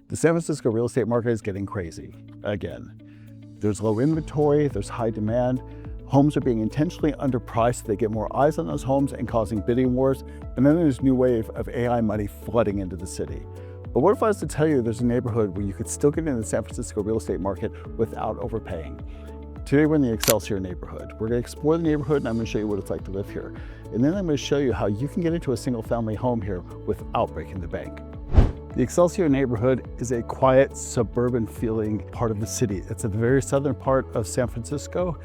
The San Francisco real estate market is getting crazy again. There's low inventory, there's high demand. Homes are being intentionally underpriced. They get more eyes on those homes and causing bidding wars. And then there's a new wave of AI money flooding into the city. But what if I was to tell you there's a neighborhood where you could still get into the San Francisco real estate market without overpaying? Today we're in the Excelsior neighborhood. We're going to explore the neighborhood and I'm going to show you what it's like to live here. And then I'm going to show you how you can get into a single family home here without breaking the bank. The Excelsior neighborhood is a quiet, suburban feeling part of the city. It's at the very southern part of San Francisco.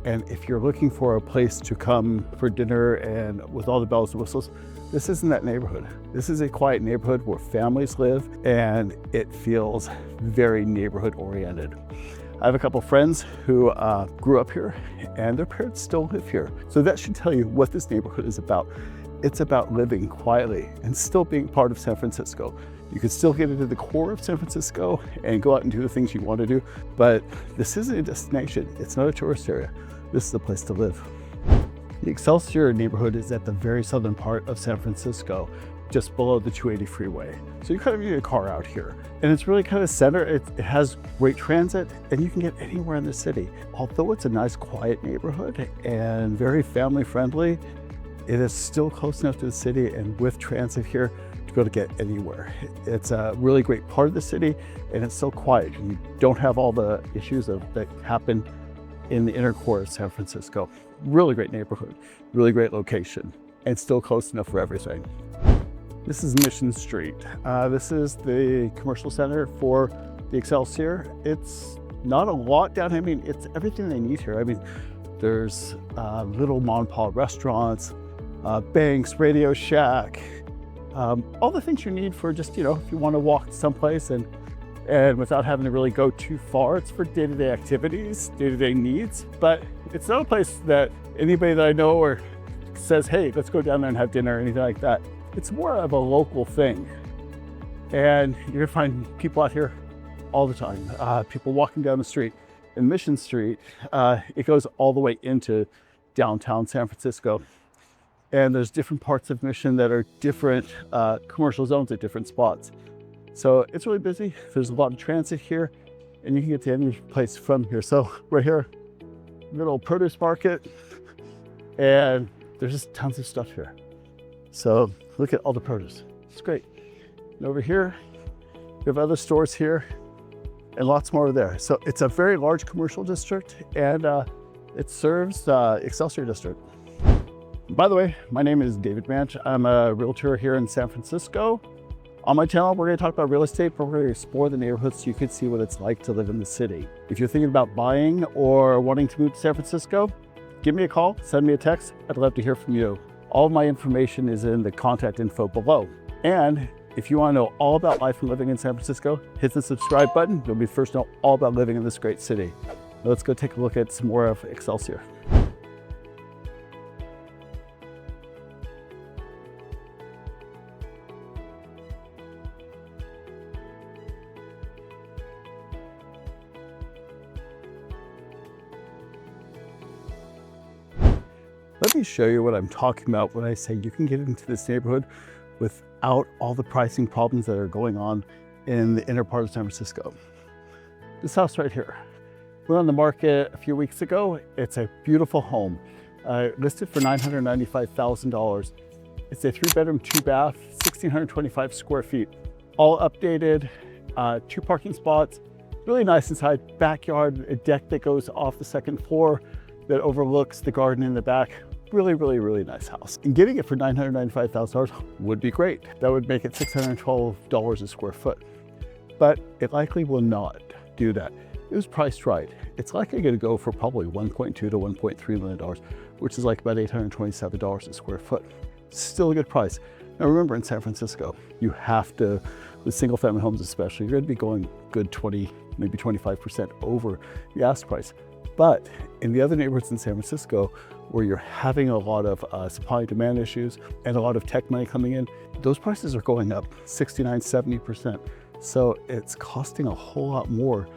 And if you're looking for a place to come for dinner and with all the bells and whistles, this isn't that neighborhood. This is a quiet neighborhood where families live and it feels very neighborhood oriented. I have a couple friends who grew up here and their parents still live here. So that should tell you what this neighborhood is about. It's about living quietly and still being part of San Francisco. You can still get into the core of San Francisco and go out and do the things you want to do, but this isn't a destination. It's not a tourist area. This is the place to live. The Excelsior neighborhood is at the very southern part of San Francisco, just below the 280 freeway. So you kind of need a car out here. And it's really kind of center. It has great transit and you can get anywhere in the city. Although it's a nice quiet neighborhood and very family friendly, it is still close enough to the city and with transit here to be able to get anywhere. It's a really great part of the city and it's so quiet. You don't have all the issues that happen in the inner core of San Francisco. Really great neighborhood, really great location, and still close enough for everything. This is Mission Street. This is the commercial center for the Excelsior. It's not a lot down here. I mean, it's everything they need here. I mean, there's little mom and pop restaurants, banks, Radio Shack, all the things you need for just, if you want to walk someplace and without having to really go too far. It's for day-to-day activities, day-to-day needs, but it's not a place that anybody that I know or says, hey, let's go down there and have dinner or anything like that. It's more of a local thing. And you're gonna find people out here all the time, people walking down the street. In Mission Street, it goes all the way into downtown San Francisco. And there's different parts of Mission that are different commercial zones at different spots. So it's really busy. There's a lot of transit here and you can get to any place from here. So right here, little produce market, and there's just tons of stuff here. So look at all the produce. It's great. And over here, we have other stores here and lots more there. So it's a very large commercial district and it serves Excelsior District. By the way, my name is David Manch. I'm a realtor here in San Francisco. On my channel, we're going to talk about real estate, but we're going to explore the neighborhood so you can see what it's like to live in the city. If you're thinking about buying or wanting to move to San Francisco, give me a call, send me a text. I'd love to hear from you. All of my information is in the contact info below. And if you want to know all about life and living in San Francisco, hit the subscribe button. You'll be first to know all about living in this great city. Now let's go take a look at some more of Excelsior. Let me show you what I'm talking about when I say you can get into this neighborhood without all the pricing problems that are going on in the inner part of San Francisco. This house right here, went on the market a few weeks ago. It's a beautiful home, listed for $995,000. It's a 3-bedroom, 2-bath, 1,625 square feet, all updated, 2 parking spots, really nice inside, backyard, a deck that goes off the 2nd floor that overlooks the garden in the back. Really, really, really nice house. And getting it for $995,000 would be great. That would make it $612 a square foot. But it likely will not do that. It was priced right. It's likely going to go for probably $1.2 to $1.3 million, which is like about $827 a square foot. Still a good price. Now remember, in San Francisco, you have to, with single family homes especially, you're going to be going good 20, maybe 25% over the ask price. But in the other neighborhoods in San Francisco, where you're having a lot of supply and demand issues and a lot of tech money coming in, those prices are going up 69, 70%. So it's costing a whole lot more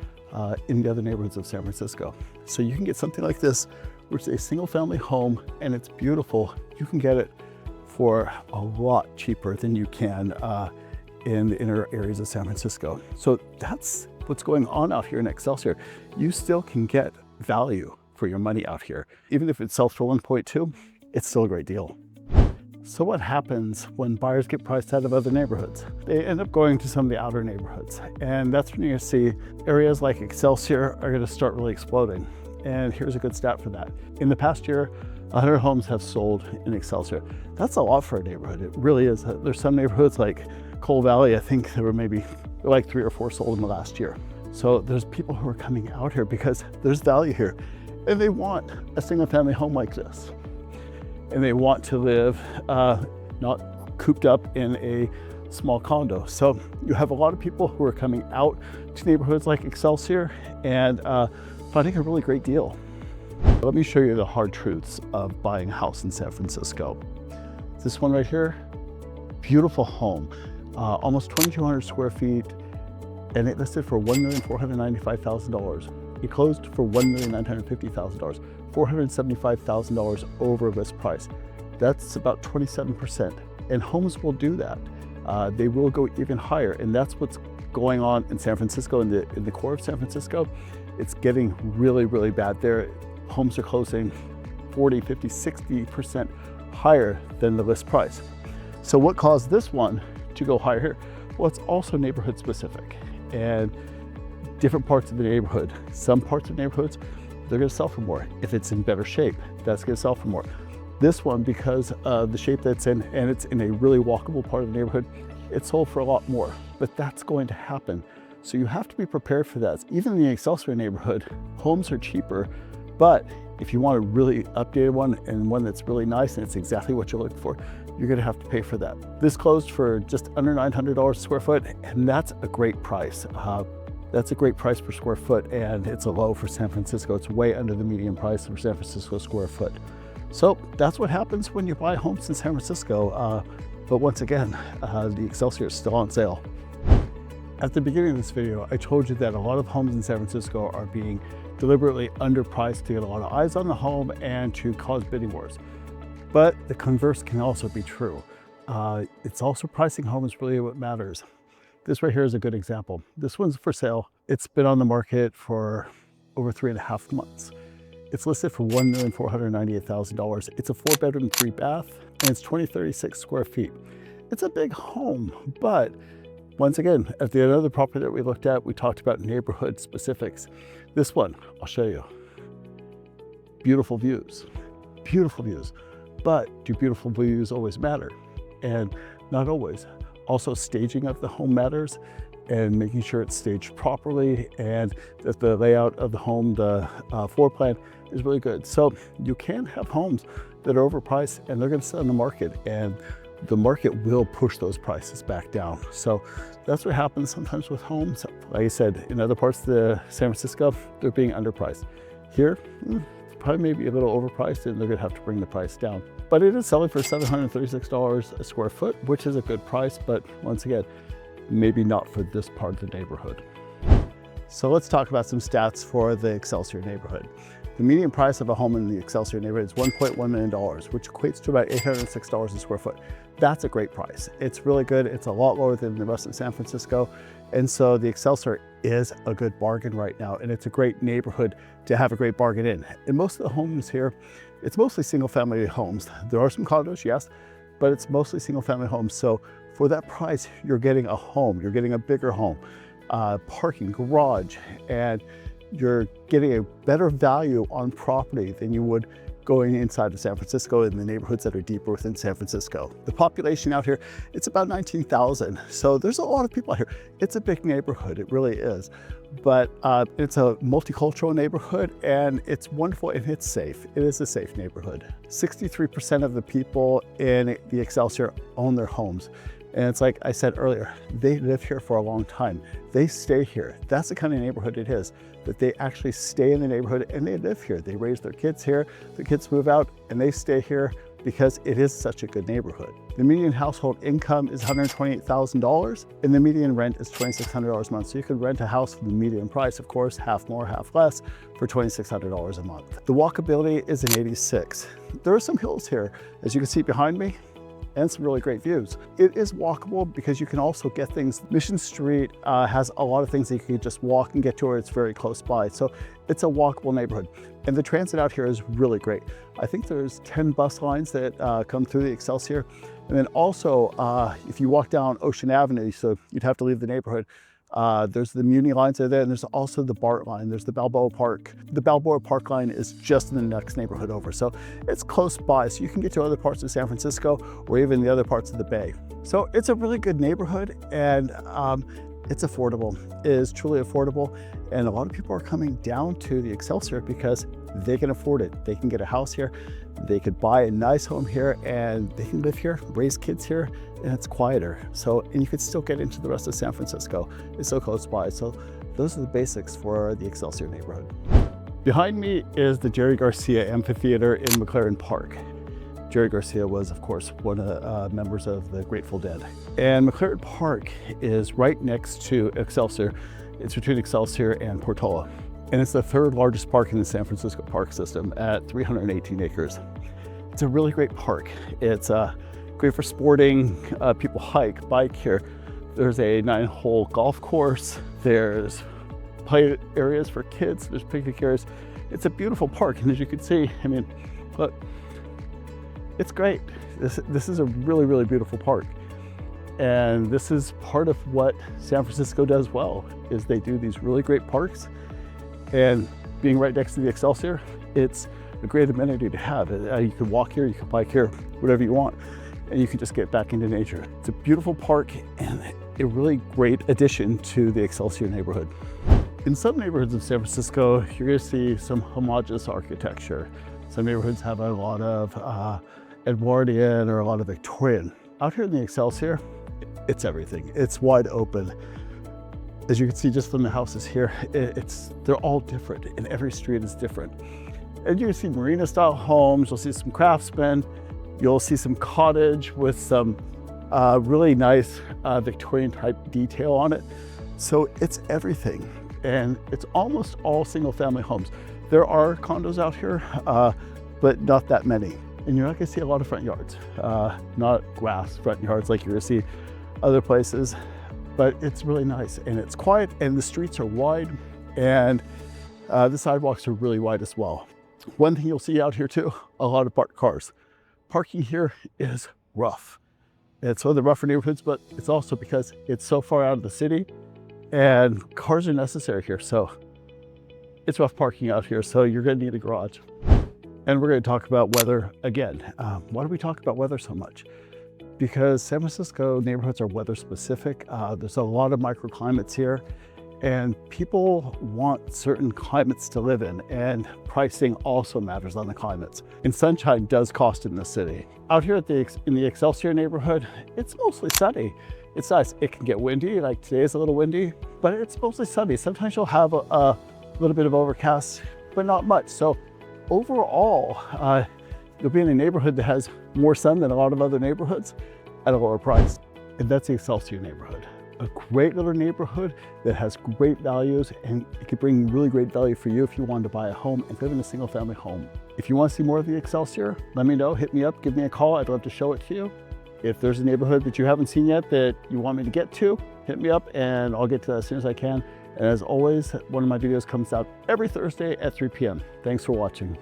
in the other neighborhoods of San Francisco. So you can get something like this, which is a single family home and it's beautiful. You can get it for a lot cheaper than you can in the inner areas of San Francisco. So that's what's going on out here in Excelsior. You still can get value for your money out here. Even if it sells for 1.2, it's still a great deal. So what happens when buyers get priced out of other neighborhoods? They end up going to some of the outer neighborhoods. And that's when you're gonna see areas like Excelsior are gonna start really exploding. And here's a good stat for that. In the past year, 100 homes have sold in Excelsior. That's a lot for a neighborhood. It really is. There's some neighborhoods like Cole Valley, I think there were maybe like 3 or 4 sold in the last year. So there's people who are coming out here because there's value here and they want a single family home like this. And they want to live not cooped up in a small condo. So you have a lot of people who are coming out to neighborhoods like Excelsior and finding a really great deal. Let me show you the hard truths of buying a house in San Francisco. This one right here, beautiful home, almost 2,200 square feet, and it listed for $1,495,000. It closed for $1,950,000, $475,000 over list price. That's about 27%, and homes will do that. They will go even higher, and that's what's going on in San Francisco, in the core of San Francisco. It's getting really, really bad there. Homes are closing 40, 50, 60% higher than the list price. So what caused this one to go higher here? Well, it's also neighborhood specific and different parts of the neighborhood. Some parts of neighborhoods, they're gonna sell for more. If it's in better shape, that's gonna sell for more. This one, because of the shape that's in, and it's in a really walkable part of the neighborhood, it sold for a lot more, but that's going to happen. So you have to be prepared for that. Even in the Excelsior neighborhood, homes are cheaper, but if you want a really updated one and one that's really nice and it's exactly what you're looking for, you're gonna have to pay for that. This closed for just under $900 a square foot, and that's a great price. That's a great price per square foot, and it's a low for San Francisco. It's way under the median price for San Francisco square foot. So that's what happens when you buy homes in San Francisco. But once again, the Excelsior is still on sale. At the beginning of this video, I told you that a lot of homes in San Francisco are being deliberately underpriced to get a lot of eyes on the home and to cause bidding wars. But the converse can also be true. It's also pricing homes really what matters. This right here is a good example. This one's for sale. It's been on the market for over 3.5 months. It's listed for $1,498,000. It's a 4-bedroom, 3-bath, and it's 2,036 square feet. It's a big home, but once again, at the other property that we looked at, we talked about neighborhood specifics. This one, I'll show you. Beautiful views, beautiful views. But do beautiful views always matter? And not always. Also, staging of the home matters, and making sure it's staged properly and that the layout of the home, the floor plan is really good. So you can have homes that are overpriced and they're gonna sit on the market, and the market will push those prices back down. So that's what happens sometimes with homes. Like I said, in other parts of the San Francisco, they're being underpriced. Here, it's probably maybe a little overpriced, and they're gonna have to bring the price down. But it is selling for $736 a square foot, which is a good price, but once again, maybe not for this part of the neighborhood. So let's talk about some stats for the Excelsior neighborhood. The median price of a home in the Excelsior neighborhood is $1.1 million, which equates to about $806 a square foot. That's a great price. It's really good. It's a lot lower than the rest of San Francisco. And so the Excelsior is a good bargain right now, and it's a great neighborhood to have a great bargain in. And most of the homes here, it's mostly single family homes. There are some condos, yes, but it's mostly single family homes. So for that price, you're getting a home, you're getting a bigger home, parking, garage, and you're getting a better value on property than you would going inside of San Francisco in the neighborhoods that are deeper within San Francisco. The population out here, it's about 19,000. So there's a lot of people out here. It's a big neighborhood, it really is. But it's a multicultural neighborhood, and it's wonderful, and it's safe. It is a safe neighborhood. 63% of the people in the Excelsior own their homes. And it's like I said earlier, they live here for a long time. They stay here. That's the kind of neighborhood it is, that they actually stay in the neighborhood and they live here. They raise their kids here, the kids move out, and they stay here because it is such a good neighborhood. The median household income is $128,000, and the median rent is $2,600 a month. So you could rent a house for the median price, of course, half more, half less, for $2,600 a month. The walkability is an 86. There are some hills here, as you can see behind me. and some really great views. It is walkable because you can also get things. Mission Street has a lot of things that you can just walk and get to, or it's very close by. So it's a walkable neighborhood. And the transit out here is really great. I think there's 10 bus lines that come through the Excelsior. And then also, if you walk down Ocean Avenue, so you'd have to leave the neighborhood, there's the Muni lines are there, and there's also the BART line. There's the Balboa Park. The Balboa Park line is just in the next neighborhood over. So it's close by, so you can get to other parts of San Francisco or even the other parts of the Bay. So it's a really good neighborhood, and it's affordable. It is truly affordable. And a lot of people are coming down to the Excelsior because they can afford it. They can get a house here, they could buy a nice home here, and they can live here, raise kids here, and it's quieter. So, and you could still get into the rest of San Francisco. It's so close by. So those are the basics for the Excelsior neighborhood. Behind me is the Jerry Garcia Amphitheater in McLaren Park. Jerry Garcia was, of course, one of the members of the Grateful Dead. And McLaren Park is right next to Excelsior. It's between Excelsior and Portola. And it's the third largest park in the San Francisco park system at 318 acres. It's a really great park. It's great for sporting. People hike, bike here. There's a 9-hole golf course. There's play areas for kids. There's picnic areas. It's a beautiful park. And as you can see, I mean, look, it's great. This is a really, really beautiful park. And this is part of what San Francisco does well, is they do these really great parks. And being right next to the Excelsior, it's a great amenity to have. You can walk here, you can bike here, whatever you want, and you can just get back into nature. It's a beautiful park and a really great addition to the Excelsior neighborhood. In some neighborhoods of San Francisco, you're going to see some homogeneous architecture. Some neighborhoods have a lot of Edwardian or a lot of Victorian. Out here in the Excelsior, it's everything. It's wide open. As you can see just from the houses here, they're all different, and every street is different. And you can see marina style homes, you'll see some craftsmen, you'll see some cottage with some really nice Victorian type detail on it. So it's everything, and it's almost all single family homes. There are condos out here, but not that many. And you're not gonna see a lot of front yards, not grass front yards like you're gonna see other places. But it's really nice, and it's quiet, and the streets are wide, and the sidewalks are really wide as well. One thing you'll see out here too, a lot of parked cars. Parking here is rough. It's one of the rougher neighborhoods, but it's also because it's so far out of the city, and cars are necessary here. So it's rough parking out here, so you're gonna need a garage. And we're gonna talk about weather again. Why do we talk about weather so much? Because San Francisco neighborhoods are weather specific. There's a lot of microclimates here, and people want certain climates to live in, and pricing also matters on the climates. And sunshine does cost in the city. Out here in the Excelsior neighborhood, it's mostly sunny. It's nice. It can get windy, like today is a little windy, but it's mostly sunny. Sometimes you'll have a little bit of overcast, but not much. So overall, you'll be in a neighborhood that has more sun than a lot of other neighborhoods at a lower price. And that's the Excelsior neighborhood. A great little neighborhood that has great values, and it could bring really great value for you if you wanted to buy a home and live in a single family home. If you want to see more of the Excelsior, let me know, hit me up, give me a call. I'd love to show it to you. If there's a neighborhood that you haven't seen yet that you want me to get to, hit me up and I'll get to that as soon as I can. And as always, one of my videos comes out every Thursday at 3 p.m. Thanks for watching.